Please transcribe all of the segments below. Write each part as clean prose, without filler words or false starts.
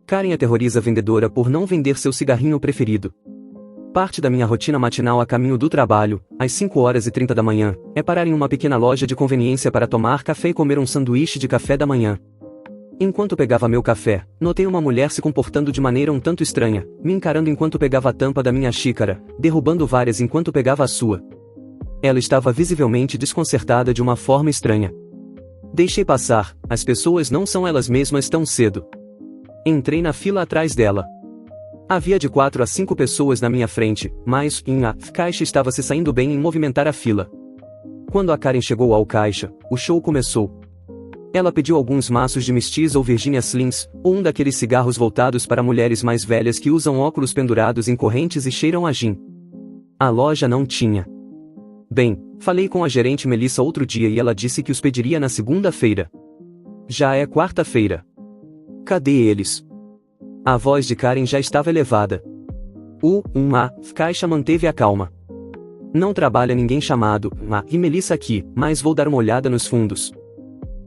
Karen aterroriza a vendedora por não vender seu cigarrinho preferido. Parte da minha rotina matinal a caminho do trabalho, às 5h30 da manhã, é parar em uma pequena loja de conveniência para tomar café e comer um sanduíche de café da manhã. Enquanto pegava meu café, notei uma mulher se comportando de maneira um tanto estranha, me encarando enquanto pegava a tampa da minha xícara, derrubando várias enquanto pegava a sua. Ela estava visivelmente desconcertada de uma forma estranha. Deixei passar, as pessoas não são elas mesmas tão cedo. Entrei na fila atrás dela. Havia de 4 a 5 pessoas na minha frente, mas a caixa estava se saindo bem em movimentar a fila. Quando a Karen chegou ao caixa, o show começou. Ela pediu alguns maços de Mistis ou Virginia Slims, ou um daqueles cigarros voltados para mulheres mais velhas que usam óculos pendurados em correntes e cheiram a gin. A loja não tinha. Bem, falei com a gerente Melissa outro dia e ela disse que os pediria na segunda-feira. Já é quarta-feira. Cadê eles? A voz de Karen já estava elevada. A caixa manteve a calma. Não trabalha ninguém chamado e Melissa aqui, mas vou dar uma olhada nos fundos.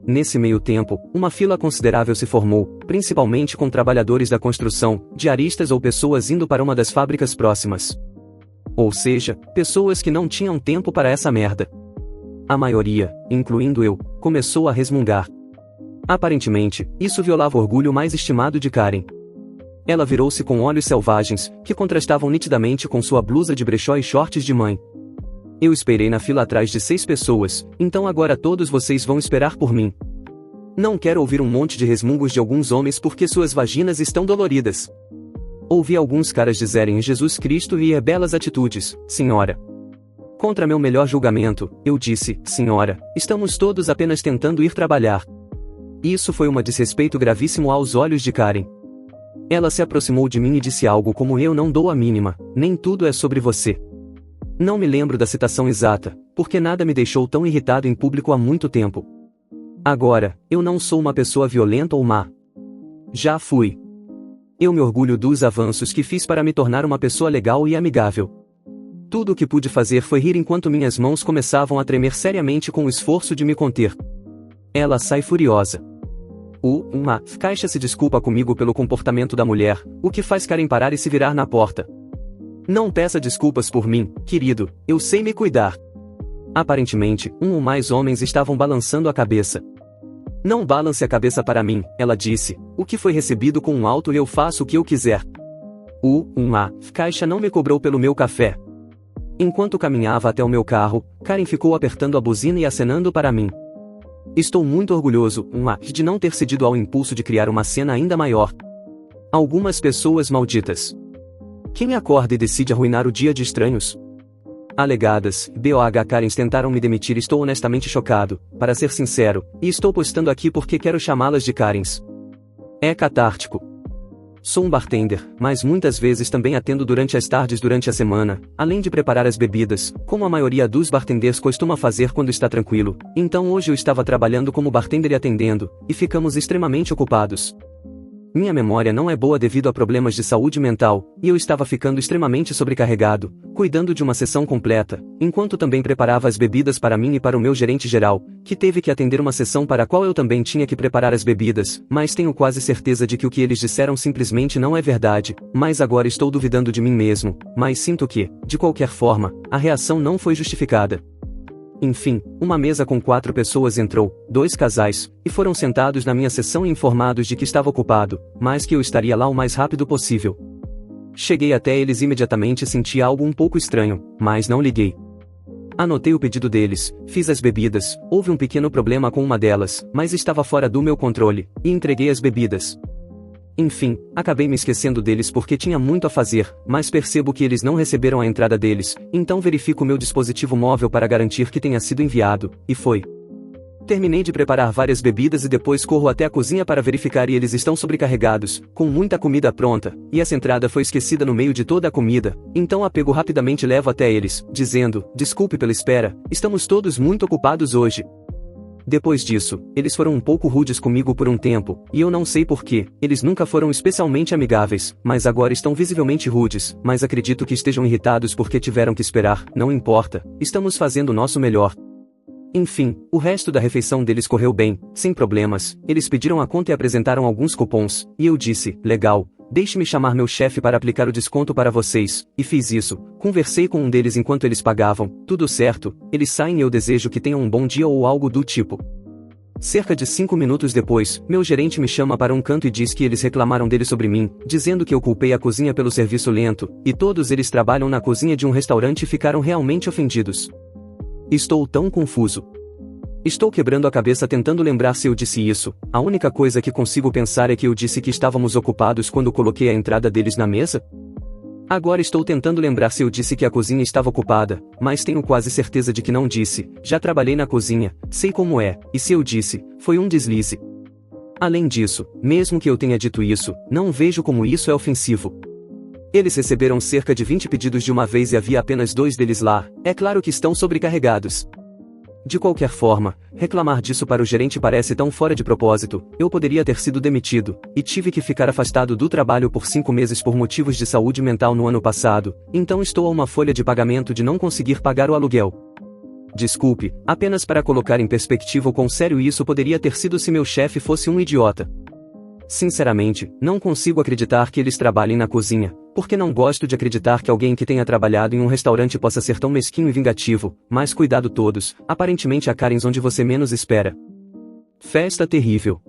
Nesse meio tempo, uma fila considerável se formou, principalmente com trabalhadores da construção, diaristas ou pessoas indo para uma das fábricas próximas. Ou seja, pessoas que não tinham tempo para essa merda. A maioria, incluindo eu, começou a resmungar. Aparentemente, isso violava o orgulho mais estimado de Karen. Ela virou-se com olhos selvagens, que contrastavam nitidamente com sua blusa de brechó e shorts de mãe. Eu esperei na fila atrás de 6 pessoas, então agora todos vocês vão esperar por mim. Não quero ouvir um monte de resmungos de alguns homens porque suas vaginas estão doloridas. Ouvi alguns caras dizerem Jesus Cristo e belas atitudes, senhora. Contra meu melhor julgamento, eu disse, senhora, estamos todos apenas tentando ir trabalhar. Isso foi um desrespeito gravíssimo aos olhos de Karen. Ela se aproximou de mim e disse algo como eu não dou a mínima, nem tudo é sobre você. Não me lembro da citação exata, porque nada me deixou tão irritado em público há muito tempo. Agora, eu não sou uma pessoa violenta ou má. Já fui. Eu me orgulho dos avanços que fiz para me tornar uma pessoa legal e amigável. Tudo o que pude fazer foi rir enquanto minhas mãos começavam a tremer seriamente com o esforço de me conter. Ela sai furiosa. A caixa se desculpa comigo pelo comportamento da mulher, o que faz Karen parar e se virar na porta. Não peça desculpas por mim, querido, eu sei me cuidar. Aparentemente, um ou mais homens estavam balançando a cabeça. Não balance a cabeça para mim, ela disse, o que foi recebido com um alto e eu faço o que eu quiser. A caixa não me cobrou pelo meu café. Enquanto caminhava até o meu carro, Karen ficou apertando a buzina e acenando para mim. Estou muito orgulhoso, de não ter cedido ao impulso de criar uma cena ainda maior. Algumas pessoas malditas. Quem acorda e decide arruinar o dia de estranhos? Alegadas, Karens tentaram me demitir. Estou honestamente chocado, para ser sincero, e estou postando aqui porque quero chamá-las de Karens. É catártico. Sou um bartender, mas muitas vezes também atendo durante as tardes durante a semana, além de preparar as bebidas, como a maioria dos bartenders costuma fazer quando está tranquilo. Então hoje eu estava trabalhando como bartender e atendendo, e ficamos extremamente ocupados. Minha memória não é boa devido a problemas de saúde mental, e eu estava ficando extremamente sobrecarregado, cuidando de uma sessão completa, enquanto também preparava as bebidas para mim e para o meu gerente geral, que teve que atender uma sessão para a qual eu também tinha que preparar as bebidas, mas tenho quase certeza de que o que eles disseram simplesmente não é verdade, mas agora estou duvidando de mim mesmo, mas sinto que, de qualquer forma, a reação não foi justificada. Enfim, uma mesa com 4 pessoas entrou, 2 casais, e foram sentados na minha sessão e informados de que estava ocupado, mas que eu estaria lá o mais rápido possível. Cheguei até eles e imediatamente senti algo um pouco estranho, mas não liguei. Anotei o pedido deles, fiz as bebidas, houve um pequeno problema com uma delas, mas estava fora do meu controle, e entreguei as bebidas. Enfim, acabei me esquecendo deles porque tinha muito a fazer, mas percebo que eles não receberam a entrada deles, então verifico meu dispositivo móvel para garantir que tenha sido enviado, e foi. Terminei de preparar várias bebidas e depois corro até a cozinha para verificar e eles estão sobrecarregados, com muita comida pronta, e essa entrada foi esquecida no meio de toda a comida, então a pego rapidamente e levo até eles, dizendo, desculpe pela espera, estamos todos muito ocupados hoje. Depois disso, eles foram um pouco rudes comigo por um tempo, e eu não sei porquê, eles nunca foram especialmente amigáveis, mas agora estão visivelmente rudes, mas acredito que estejam irritados porque tiveram que esperar, não importa, estamos fazendo o nosso melhor. Enfim, o resto da refeição deles correu bem, sem problemas. Eles pediram a conta e apresentaram alguns cupons, e eu disse, legal, deixe-me chamar meu chefe para aplicar o desconto para vocês, e fiz isso. Conversei com um deles enquanto eles pagavam, tudo certo, eles saem e eu desejo que tenham um bom dia ou algo do tipo. Cerca de 5 minutos depois, meu gerente me chama para um canto e diz que eles reclamaram dele sobre mim, dizendo que eu culpei a cozinha pelo serviço lento, e todos eles trabalham na cozinha de um restaurante e ficaram realmente ofendidos. Estou tão confuso. Estou quebrando a cabeça tentando lembrar se eu disse isso. A única coisa que consigo pensar é que eu disse que estávamos ocupados quando coloquei a entrada deles na mesa. Agora estou tentando lembrar se eu disse que a cozinha estava ocupada, mas tenho quase certeza de que não disse. Já trabalhei na cozinha, sei como é, e se eu disse, foi um deslize. Além disso, mesmo que eu tenha dito isso, não vejo como isso é ofensivo. Eles receberam cerca de 20 pedidos de uma vez e havia apenas 2 deles lá, é claro que estão sobrecarregados. De qualquer forma, reclamar disso para o gerente parece tão fora de propósito. Eu poderia ter sido demitido, e tive que ficar afastado do trabalho por 5 meses por motivos de saúde mental no ano passado, então estou a uma folha de pagamento de não conseguir pagar o aluguel. Desculpe, apenas para colocar em perspectiva o quão sério isso poderia ter sido se meu chefe fosse um idiota. Sinceramente, não consigo acreditar que eles trabalhem na cozinha, porque não gosto de acreditar que alguém que tenha trabalhado em um restaurante possa ser tão mesquinho e vingativo, mas cuidado todos, aparentemente há carens onde você menos espera. Festa terrível.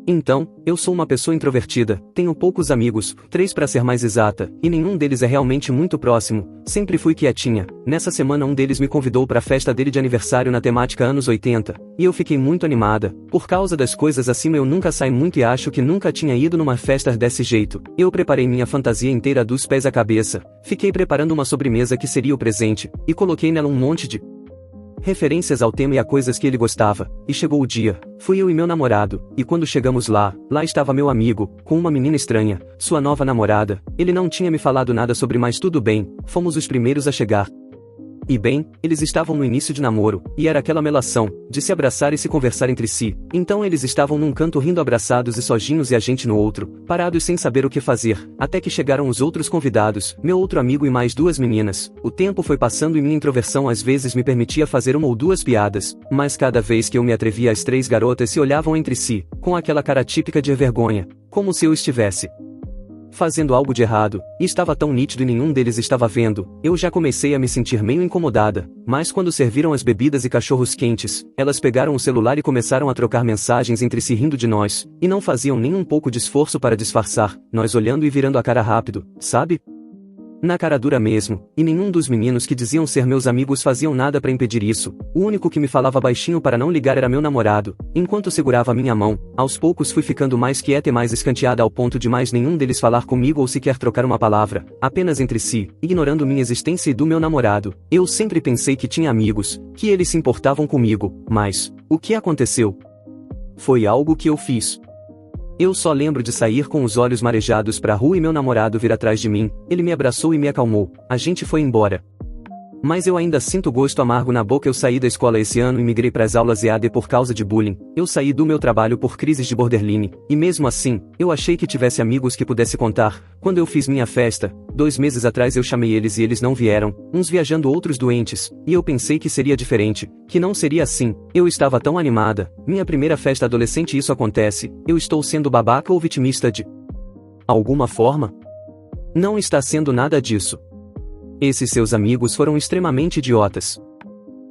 Então, eu sou uma pessoa introvertida, tenho poucos amigos, 3 para ser mais exata, e nenhum deles é realmente muito próximo, sempre fui quietinha. Nessa semana um deles me convidou para a festa dele de aniversário na temática anos 80, e eu fiquei muito animada. Por causa das coisas acima eu nunca saio muito e acho que nunca tinha ido numa festa desse jeito. Eu preparei minha fantasia inteira dos pés à cabeça, fiquei preparando uma sobremesa que seria o presente, e coloquei nela um monte de referências ao tema e a coisas que ele gostava, e chegou o dia, fui eu e meu namorado, e quando chegamos lá estava meu amigo, com uma menina estranha, sua nova namorada. Ele não tinha me falado nada sobre, mas tudo bem, fomos os primeiros a chegar. E bem, eles estavam no início de namoro, e era aquela melação, de se abraçar e se conversar entre si. Então eles estavam num canto rindo abraçados e sozinhos e a gente no outro, parados sem saber o que fazer, até que chegaram os outros convidados, meu outro amigo e mais 2 meninas. O tempo foi passando e minha introversão às vezes me permitia fazer 1 ou 2 piadas, mas cada vez que eu me atrevia as 3 garotas se olhavam entre si, com aquela cara típica de vergonha, como se eu estivesse fazendo algo de errado, e estava tão nítido e nenhum deles estava vendo. Eu já comecei a me sentir meio incomodada, mas quando serviram as bebidas e cachorros quentes, elas pegaram o celular e começaram a trocar mensagens entre si rindo de nós, e não faziam nem um pouco de esforço para disfarçar, nós olhando e virando a cara rápido, sabe? Na cara dura mesmo, e nenhum dos meninos que diziam ser meus amigos faziam nada para impedir isso. O único que me falava baixinho para não ligar era meu namorado. Enquanto segurava minha mão, aos poucos fui ficando mais quieta e mais escanteada ao ponto de mais nenhum deles falar comigo ou sequer trocar uma palavra, apenas entre si, ignorando minha existência e do meu namorado. Eu sempre pensei que tinha amigos, que eles se importavam comigo, mas o que aconteceu? Foi algo que eu fiz. Eu só lembro de sair com os olhos marejados pra rua e meu namorado vir atrás de mim. Ele me abraçou e me acalmou. A gente foi embora. Mas eu ainda sinto gosto amargo na boca. Eu saí da escola esse ano e migrei pras aulas EAD por causa de bullying. Eu saí do meu trabalho por crises de borderline, e mesmo assim, eu achei que tivesse amigos que pudesse contar. Quando eu fiz minha festa, 2 meses atrás eu chamei eles e eles não vieram, uns viajando outros doentes, e eu pensei que seria diferente, que não seria assim. Eu estava tão animada, minha primeira festa adolescente e isso acontece. Eu estou sendo babaca ou vitimista de alguma forma? Não está sendo nada disso. Esses seus amigos foram extremamente idiotas.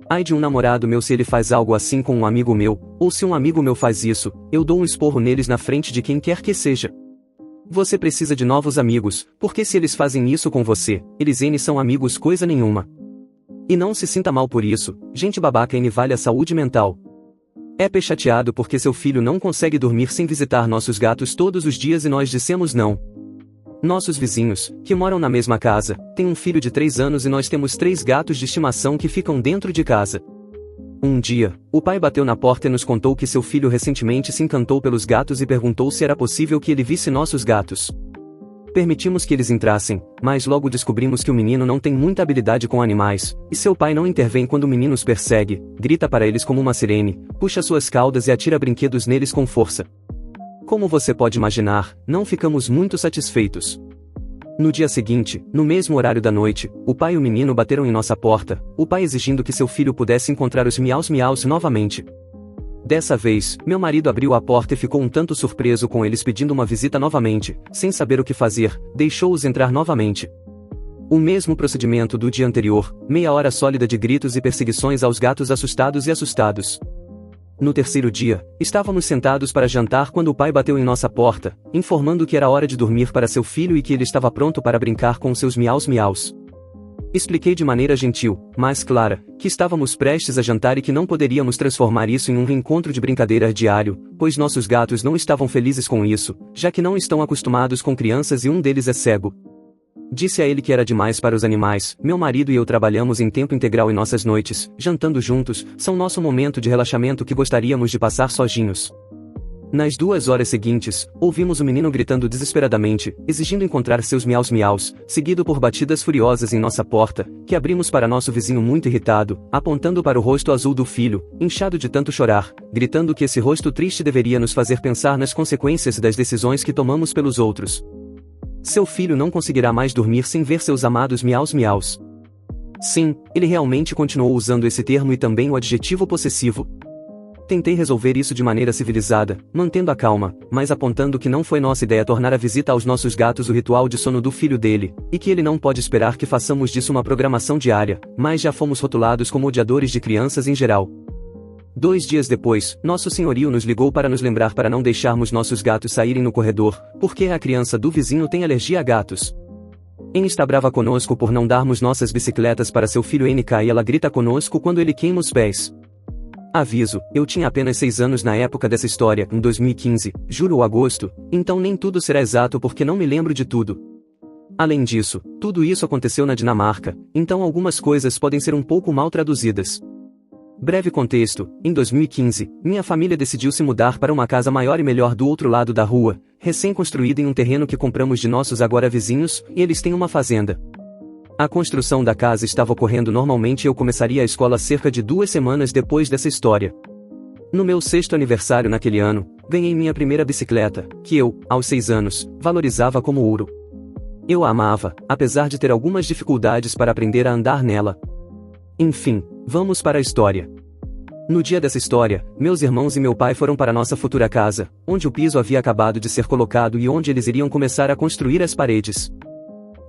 Ai de um namorado meu se ele faz algo assim com um amigo meu, ou se um amigo meu faz isso, eu dou um esporro neles na frente de quem quer que seja. Você precisa de novos amigos, porque se eles fazem isso com você, eles são amigos coisa nenhuma. E não se sinta mal por isso, gente babaca vale a saúde mental. É chateado porque seu filho não consegue dormir sem visitar nossos gatos todos os dias e nós dissemos não. Nossos vizinhos, que moram na mesma casa, têm um filho de 3 anos e nós temos 3 gatos de estimação que ficam dentro de casa. Um dia, o pai bateu na porta e nos contou que seu filho recentemente se encantou pelos gatos e perguntou se era possível que ele visse nossos gatos. Permitimos que eles entrassem, mas logo descobrimos que o menino não tem muita habilidade com animais, e seu pai não intervém quando o menino os persegue, grita para eles como uma sirene, puxa suas caudas e atira brinquedos neles com força. Como você pode imaginar, não ficamos muito satisfeitos. No dia seguinte, no mesmo horário da noite, o pai e o menino bateram em nossa porta, o pai exigindo que seu filho pudesse encontrar os miaus-miaus novamente. Dessa vez, meu marido abriu a porta e ficou um tanto surpreso com eles pedindo uma visita novamente, sem saber o que fazer, deixou-os entrar novamente. O mesmo procedimento do dia anterior, meia hora sólida de gritos e perseguições aos gatos assustados e assustados. No terceiro dia, estávamos sentados para jantar quando o pai bateu em nossa porta, informando que era hora de dormir para seu filho e que ele estava pronto para brincar com seus miaus-miaus. Expliquei de maneira gentil, mas clara, que estávamos prestes a jantar e que não poderíamos transformar isso em um reencontro de brincadeira diário, pois nossos gatos não estavam felizes com isso, já que não estão acostumados com crianças e um deles é cego. Disse a ele que era demais para os animais. Meu marido e eu trabalhamos em tempo integral em nossas noites, jantando juntos, são nosso momento de relaxamento que gostaríamos de passar sozinhos. Nas 2 horas seguintes, ouvimos o menino gritando desesperadamente, exigindo encontrar seus miaus-miaus, seguido por batidas furiosas em nossa porta, que abrimos para nosso vizinho muito irritado, apontando para o rosto azul do filho, inchado de tanto chorar, gritando que esse rosto triste deveria nos fazer pensar nas consequências das decisões que tomamos pelos outros. Seu filho não conseguirá mais dormir sem ver seus amados miaus-miaus. Sim, ele realmente continuou usando esse termo e também o adjetivo possessivo. Tentei resolver isso de maneira civilizada, mantendo a calma, mas apontando que não foi nossa ideia tornar a visita aos nossos gatos o ritual de sono do filho dele, e que ele não pode esperar que façamos disso uma programação diária, mas já fomos rotulados como odiadores de crianças em geral. 2 dias depois, nosso senhorio nos ligou para nos lembrar para não deixarmos nossos gatos saírem no corredor, porque a criança do vizinho tem alergia a gatos. N está brava conosco por não darmos nossas bicicletas para seu filho NK e ela grita conosco quando ele queima os pés. Aviso, eu tinha apenas 6 anos na época dessa história, em 2015, julho ou agosto, então nem tudo será exato porque não me lembro de tudo. Além disso, tudo isso aconteceu na Dinamarca, então algumas coisas podem ser um pouco mal traduzidas. Breve contexto, em 2015, minha família decidiu se mudar para uma casa maior e melhor do outro lado da rua, recém-construída em um terreno que compramos de nossos agora vizinhos, e eles têm uma fazenda. A construção da casa estava ocorrendo normalmente e eu começaria a escola cerca de 2 semanas depois dessa história. No meu 6º aniversário naquele ano, ganhei minha primeira bicicleta, que eu, aos 6 anos, valorizava como ouro. Eu a amava, apesar de ter algumas dificuldades para aprender a andar nela. Enfim, vamos para a história. No dia dessa história, meus irmãos e meu pai foram para nossa futura casa, onde o piso havia acabado de ser colocado e onde eles iriam começar a construir as paredes.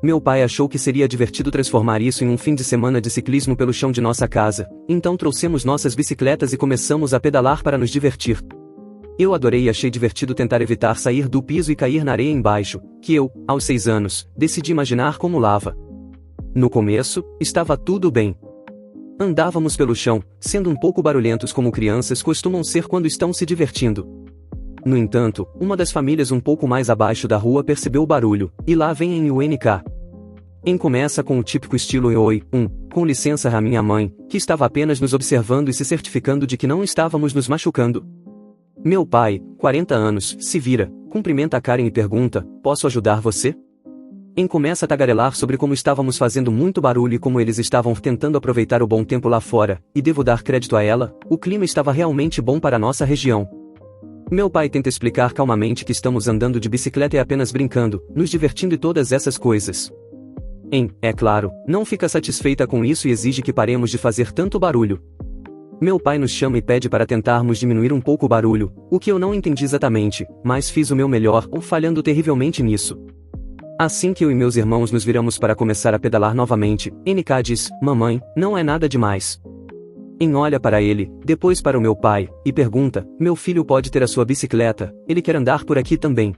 Meu pai achou que seria divertido transformar isso em um fim de semana de ciclismo pelo chão de nossa casa, então trouxemos nossas bicicletas e começamos a pedalar para nos divertir. Eu adorei e achei divertido tentar evitar sair do piso e cair na areia embaixo, que eu, aos 6 anos, decidi imaginar como lava. No começo, estava tudo bem. Andávamos pelo chão, sendo um pouco barulhentos como crianças costumam ser quando estão se divertindo. No entanto, uma das famílias um pouco mais abaixo da rua percebeu o barulho, e lá vem em UNK. Em começa com o típico estilo oi, com licença a minha mãe, que estava apenas nos observando e se certificando de que não estávamos nos machucando. Meu pai, 40 anos, se vira, cumprimenta a Karen e pergunta, posso ajudar você? Em começa a tagarelar sobre como estávamos fazendo muito barulho e como eles estavam tentando aproveitar o bom tempo lá fora, e devo dar crédito a ela, o clima estava realmente bom para nossa região. Meu pai tenta explicar calmamente que estamos andando de bicicleta e apenas brincando, nos divertindo e todas essas coisas. É claro, não fica satisfeita com isso e exige que paremos de fazer tanto barulho. Meu pai nos chama e pede para tentarmos diminuir um pouco o barulho, o que eu não entendi exatamente, mas fiz o meu melhor, falhando terrivelmente nisso. Assim que eu e meus irmãos nos viramos para começar a pedalar novamente, NK diz, mamãe, não é nada demais. Olha para ele, depois para o meu pai, e pergunta, meu filho pode ter a sua bicicleta, ele quer andar por aqui também.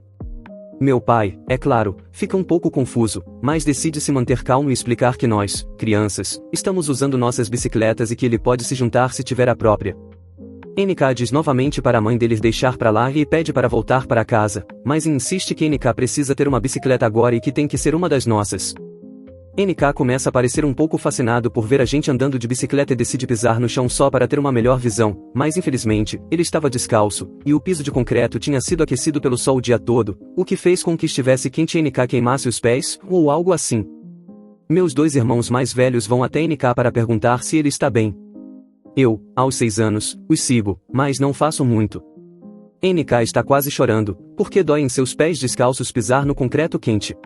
Meu pai, é claro, fica um pouco confuso, mas decide se manter calmo e explicar que nós, crianças, estamos usando nossas bicicletas e que ele pode se juntar se tiver a própria. NK diz novamente para a mãe dele deixar para lá e pede para voltar para casa, mas insiste que NK precisa ter uma bicicleta agora e que tem que ser uma das nossas. NK começa a parecer um pouco fascinado por ver a gente andando de bicicleta e decide pisar no chão só para ter uma melhor visão, mas infelizmente, ele estava descalço, e o piso de concreto tinha sido aquecido pelo sol o dia todo, o que fez com que estivesse quente e NK queimasse os pés, ou algo assim. Meus 2 irmãos mais velhos vão até NK para perguntar se ele está bem. Eu, aos 6 anos, os sigo, mas não faço muito. NK está quase chorando, porque dói em seus pés descalços pisar no concreto quente.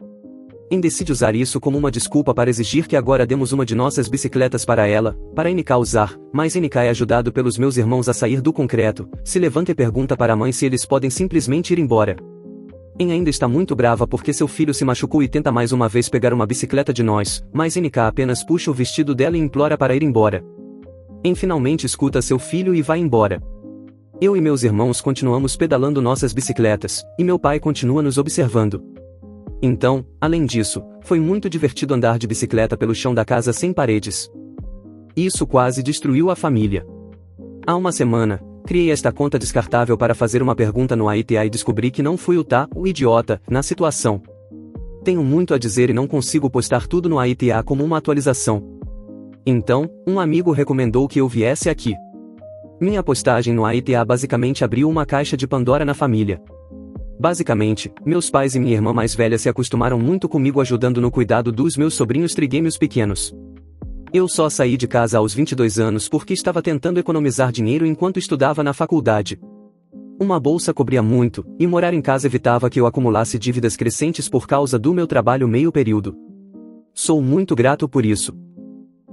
Em decide usar isso como uma desculpa para exigir que agora demos uma de nossas bicicletas para ela, para NK usar, mas NK é ajudado pelos meus irmãos a sair do concreto, se levanta e pergunta para a mãe se eles podem simplesmente ir embora. En ainda está muito brava porque seu filho se machucou e tenta mais uma vez pegar uma bicicleta de nós, mas NK apenas puxa o vestido dela e implora para ir embora. En finalmente escuta seu filho e vai embora. Eu e meus irmãos continuamos pedalando nossas bicicletas, e meu pai continua nos observando. Então, além disso, foi muito divertido andar de bicicleta pelo chão da casa sem paredes. Isso quase destruiu a família. Há uma semana, criei esta conta descartável para fazer uma pergunta no AITA e descobri que não fui o idiota, na situação. Tenho muito a dizer e não consigo postar tudo no AITA como uma atualização. Então, um amigo recomendou que eu viesse aqui. Minha postagem no AITA basicamente abriu uma caixa de Pandora na família. Basicamente, meus pais e minha irmã mais velha se acostumaram muito comigo ajudando no cuidado dos meus sobrinhos trigêmeos pequenos. Eu só saí de casa aos 22 anos porque estava tentando economizar dinheiro enquanto estudava na faculdade. Uma bolsa cobria muito, e morar em casa evitava que eu acumulasse dívidas crescentes por causa do meu trabalho meio período. Sou muito grato por isso.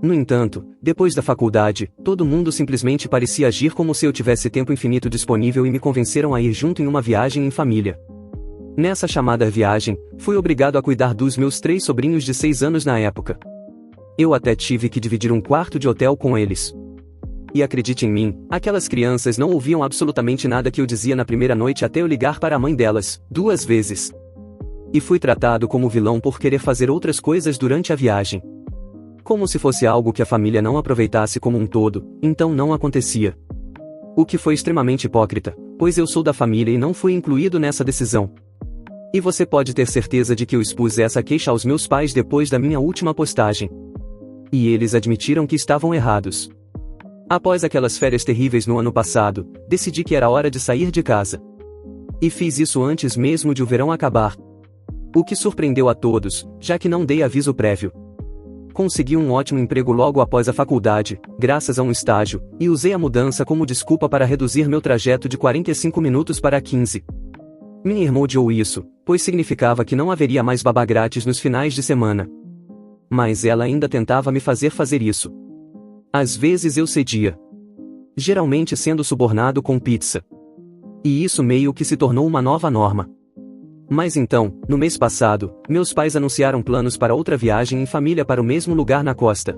No entanto, depois da faculdade, todo mundo simplesmente parecia agir como se eu tivesse tempo infinito disponível e me convenceram a ir junto em uma viagem em família. Nessa chamada viagem, fui obrigado a cuidar dos meus 3 sobrinhos de 6 anos na época. Eu até tive que dividir um quarto de hotel com eles. E acredite em mim, aquelas crianças não ouviam absolutamente nada que eu dizia na primeira noite até eu ligar para a mãe delas, 2 vezes. E fui tratado como vilão por querer fazer outras coisas durante a viagem. Como se fosse algo que a família não aproveitasse como um todo, então não acontecia. O que foi extremamente hipócrita, pois eu sou da família e não fui incluído nessa decisão. E você pode ter certeza de que eu expus essa queixa aos meus pais depois da minha última postagem. E eles admitiram que estavam errados. Após aquelas férias terríveis no ano passado, decidi que era hora de sair de casa. E fiz isso antes mesmo de o verão acabar. O que surpreendeu a todos, já que não dei aviso prévio. Consegui um ótimo emprego logo após a faculdade, graças a um estágio, e usei a mudança como desculpa para reduzir meu trajeto de 45 minutos para 15. Minha irmã odiou isso, pois significava que não haveria mais babá grátis nos finais de semana. Mas ela ainda tentava me fazer isso. Às vezes eu cedia. Geralmente sendo subornado com pizza. E isso meio que se tornou uma nova norma. Mas então, no mês passado, meus pais anunciaram planos para outra viagem em família para o mesmo lugar na costa.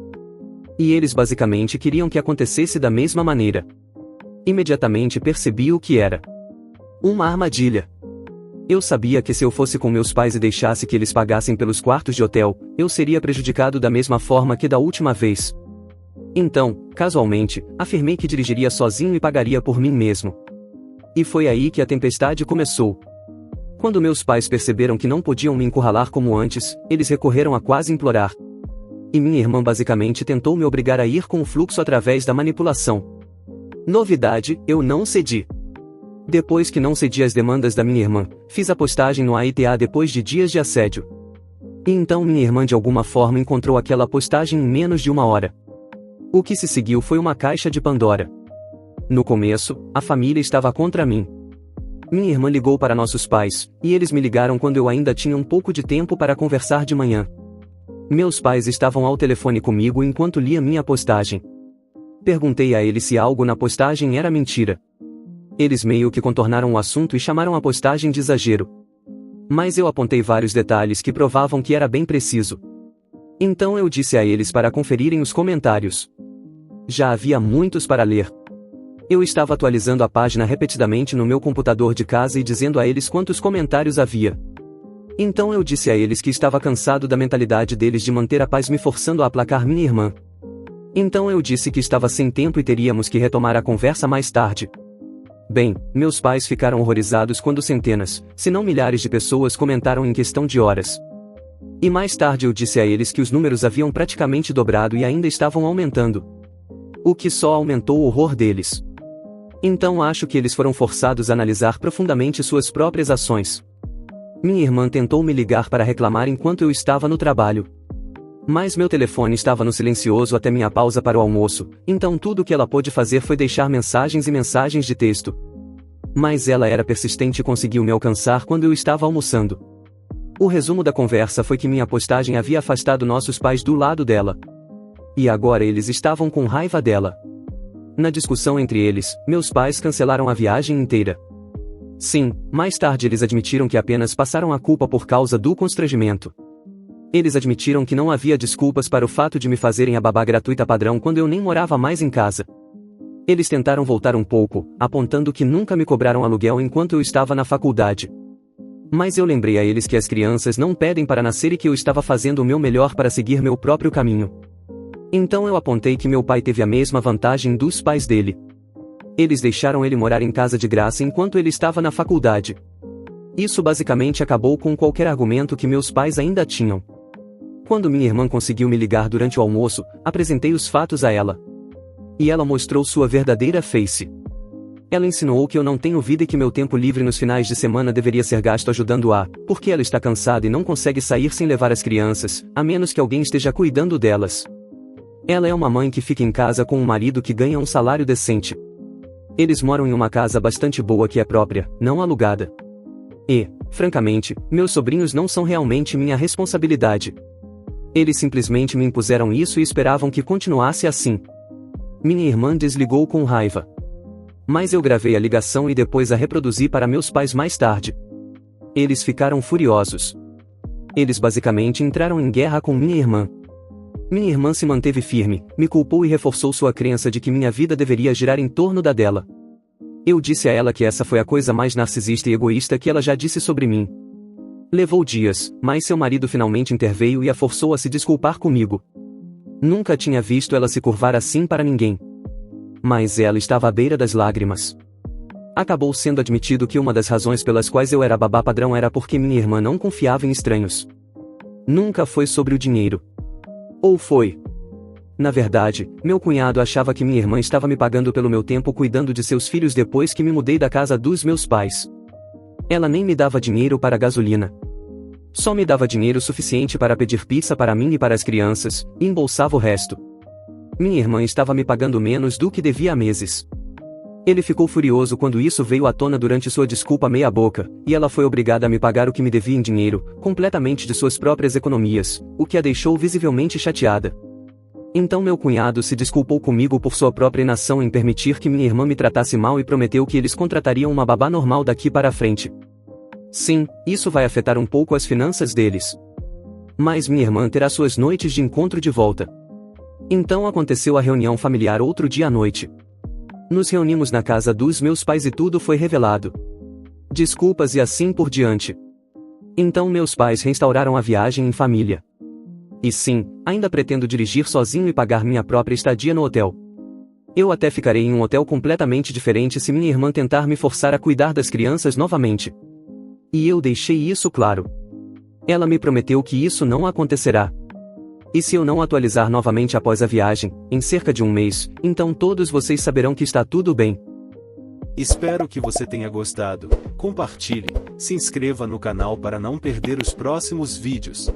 E eles basicamente queriam que acontecesse da mesma maneira. Imediatamente percebi o que era. Uma armadilha. Eu sabia que se eu fosse com meus pais e deixasse que eles pagassem pelos quartos de hotel, eu seria prejudicado da mesma forma que da última vez. Então, casualmente, afirmei que dirigiria sozinho e pagaria por mim mesmo. E foi aí que a tempestade começou. Quando meus pais perceberam que não podiam me encurralar como antes, eles recorreram a quase implorar. E minha irmã basicamente tentou me obrigar a ir com o fluxo através da manipulação. Novidade, eu não cedi. Depois que não cedi às demandas da minha irmã, fiz a postagem no AITA depois de dias de assédio. E então minha irmã de alguma forma encontrou aquela postagem em menos de 1 hora. O que se seguiu foi uma caixa de Pandora. No começo, a família estava contra mim. Minha irmã ligou para nossos pais, e eles me ligaram quando eu ainda tinha um pouco de tempo para conversar de manhã. Meus pais estavam ao telefone comigo enquanto lia minha postagem. Perguntei a eles se algo na postagem era mentira. Eles meio que contornaram o assunto e chamaram a postagem de exagero. Mas eu apontei vários detalhes que provavam que era bem preciso. Então eu disse a eles para conferirem os comentários. Já havia muitos para ler. Eu estava atualizando a página repetidamente no meu computador de casa e dizendo a eles quantos comentários havia. Então eu disse a eles que estava cansado da mentalidade deles de manter a paz me forçando a aplacar minha irmã. Então eu disse que estava sem tempo e teríamos que retomar a conversa mais tarde. Bem, meus pais ficaram horrorizados quando centenas, se não milhares de pessoas comentaram em questão de horas. E mais tarde eu disse a eles que os números haviam praticamente dobrado e ainda estavam aumentando. O que só aumentou o horror deles. Então acho que eles foram forçados a analisar profundamente suas próprias ações. Minha irmã tentou me ligar para reclamar enquanto eu estava no trabalho. Mas meu telefone estava no silencioso até minha pausa para o almoço, então tudo o que ela pôde fazer foi deixar mensagens e mensagens de texto. Mas ela era persistente e conseguiu me alcançar quando eu estava almoçando. O resumo da conversa foi que minha postagem havia afastado nossos pais do lado dela. E agora eles estavam com raiva dela. Na discussão entre eles, meus pais cancelaram a viagem inteira. Sim, mais tarde eles admitiram que apenas passaram a culpa por causa do constrangimento. Eles admitiram que não havia desculpas para o fato de me fazerem a babá gratuita padrão quando eu nem morava mais em casa. Eles tentaram voltar um pouco, apontando que nunca me cobraram aluguel enquanto eu estava na faculdade. Mas eu lembrei a eles que as crianças não pedem para nascer e que eu estava fazendo o meu melhor para seguir meu próprio caminho. Então eu apontei que meu pai teve a mesma vantagem dos pais dele. Eles deixaram ele morar em casa de graça enquanto ele estava na faculdade. Isso basicamente acabou com qualquer argumento que meus pais ainda tinham. Quando minha irmã conseguiu me ligar durante o almoço, apresentei os fatos a ela. E ela mostrou sua verdadeira face. Ela insinuou que eu não tenho vida e que meu tempo livre nos finais de semana deveria ser gasto ajudando porque ela está cansada e não consegue sair sem levar as crianças, a menos que alguém esteja cuidando delas. Ela é uma mãe que fica em casa com um marido que ganha um salário decente. Eles moram em uma casa bastante boa que é própria, não alugada. E, francamente, meus sobrinhos não são realmente minha responsabilidade. Eles simplesmente me impuseram isso e esperavam que continuasse assim. Minha irmã desligou com raiva. Mas eu gravei a ligação e depois a reproduzi para meus pais mais tarde. Eles ficaram furiosos. Eles basicamente entraram em guerra com minha irmã. Minha irmã se manteve firme, me culpou e reforçou sua crença de que minha vida deveria girar em torno da dela. Eu disse a ela que essa foi a coisa mais narcisista e egoísta que ela já disse sobre mim. Levou dias, mas seu marido finalmente interveio e a forçou a se desculpar comigo. Nunca tinha visto ela se curvar assim para ninguém. Mas ela estava à beira das lágrimas. Acabou sendo admitido que uma das razões pelas quais eu era babá padrão era porque minha irmã não confiava em estranhos. Nunca foi sobre o dinheiro. Ou foi? Na verdade, meu cunhado achava que minha irmã estava me pagando pelo meu tempo cuidando de seus filhos depois que me mudei da casa dos meus pais. Ela nem me dava dinheiro para gasolina. Só me dava dinheiro suficiente para pedir pizza para mim e para as crianças, e embolsava o resto. Minha irmã estava me pagando menos do que devia há meses. Ele ficou furioso quando isso veio à tona durante sua desculpa meia-boca, e ela foi obrigada a me pagar o que me devia em dinheiro, completamente de suas próprias economias, o que a deixou visivelmente chateada. Então meu cunhado se desculpou comigo por sua própria inação em permitir que minha irmã me tratasse mal e prometeu que eles contratariam uma babá normal daqui para frente. Sim, isso vai afetar um pouco as finanças deles. Mas minha irmã terá suas noites de encontro de volta. Então aconteceu a reunião familiar outro dia à noite. Nos reunimos na casa dos meus pais e tudo foi revelado. Desculpas e assim por diante. Então meus pais restauraram a viagem em família. E sim, ainda pretendo dirigir sozinho e pagar minha própria estadia no hotel. Eu até ficarei em um hotel completamente diferente se minha irmã tentar me forçar a cuidar das crianças novamente. E eu deixei isso claro. Ela me prometeu que isso não acontecerá. E se eu não atualizar novamente após a viagem, em cerca de um mês, então todos vocês saberão que está tudo bem. Espero que você tenha gostado. Compartilhe, se inscreva no canal para não perder os próximos vídeos.